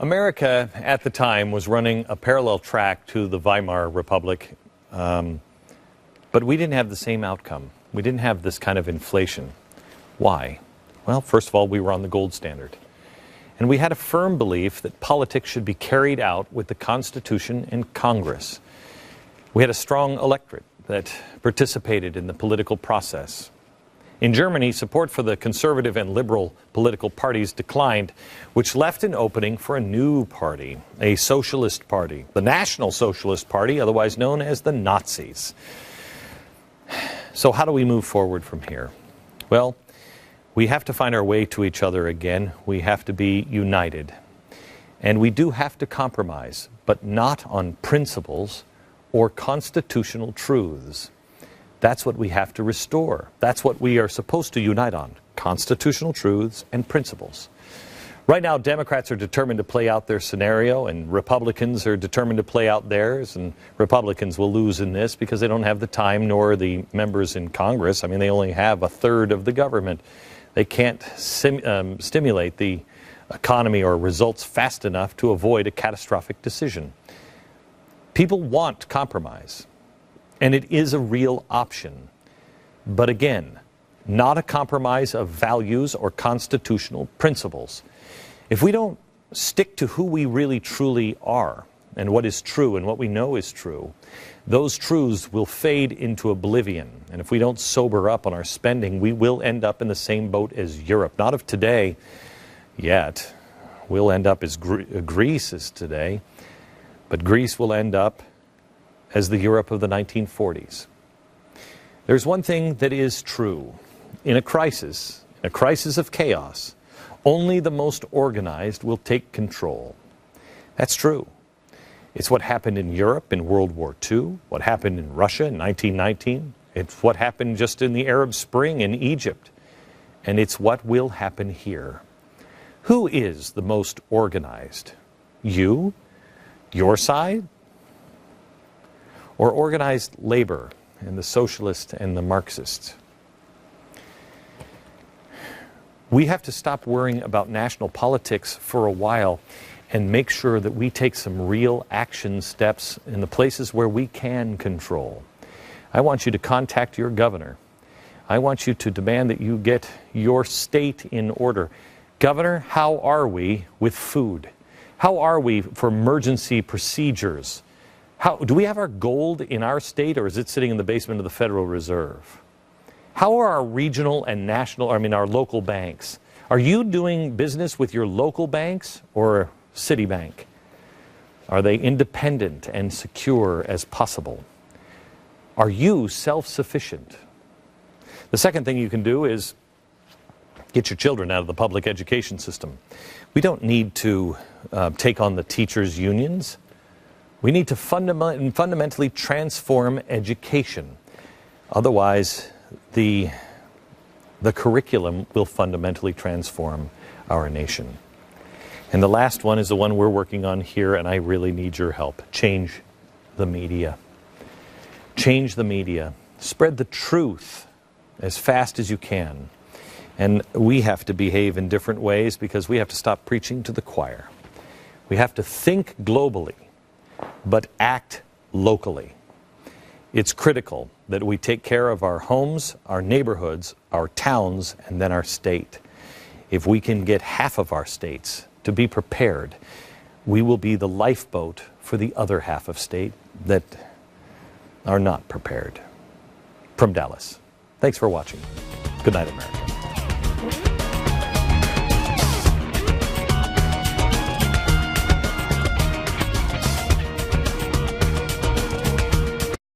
America at the time was running a parallel track to the Weimar Republic, but we didn't have the same outcome. We didn't have this kind of inflation. Why? Well, first of all, we were on the gold standard. And we had a firm belief that politics should be carried out with the Constitution and Congress. We had a strong electorate that participated in the political process. In Germany, support for the conservative and liberal political parties declined, which left an opening for a new party, a socialist party, the National Socialist Party, otherwise known as the Nazis. So how do we move forward from here? Well, we have to find our way to each other again. We have to be united. And we do have to compromise, but not on principles or constitutional truths. That's what we have to restore. That's what we are supposed to unite on, constitutional truths and principles. Right now, Democrats are determined to play out their scenario, and Republicans are determined to play out theirs, and Republicans will lose in this because they don't have the time nor the members in Congress. I mean, they only have a third of the government. They can't stimulate the economy or results fast enough to avoid a catastrophic decision. People want compromise. And it is a real option. But again, not a compromise of values or constitutional principles. If we don't stick to who we really truly are and what is true and what we know is true, those truths will fade into oblivion. And if we don't sober up on our spending, we will end up in the same boat as Europe. Not of today yet. We'll end up as Greece is today. But Greece will end up as the Europe of the 1940s. There's one thing that is true. In a crisis of chaos, only the most organized will take control. That's true. It's what happened in Europe in World War II, what happened in Russia in 1919. It's what happened just in the Arab Spring in Egypt. And it's what will happen here. Who is the most organized? You? Your side? Or organized labor and the socialists and the Marxists? We have to stop worrying about national politics for a while and make sure that we take some real action steps in the places where we can control. I want you to contact your governor. I want you to demand that you get your state in order. Governor, how are we with food? How are we for emergency procedures? Do we have our gold in our state, or is it sitting in the basement of the Federal Reserve? How are our regional and our local banks? Are you doing business with your local banks or Citibank? Are they independent and secure as possible? Are you self-sufficient? The second thing you can do is get your children out of the public education system. We don't need to take on the teachers' unions. We need to fundamentally transform education. Otherwise, the curriculum will fundamentally transform our nation. And the last one is the one we're working on here, and I really need your help. Change the media. Change the media. Spread the truth as fast as you can. And we have to behave in different ways because we have to stop preaching to the choir. We have to think globally, but act locally. It's critical that we take care of our homes, our neighborhoods, our towns, and then our state. If we can get half of our states to be prepared, we will be the lifeboat for the other half of state that are not prepared. From Dallas, thanks for watching. Good night, America.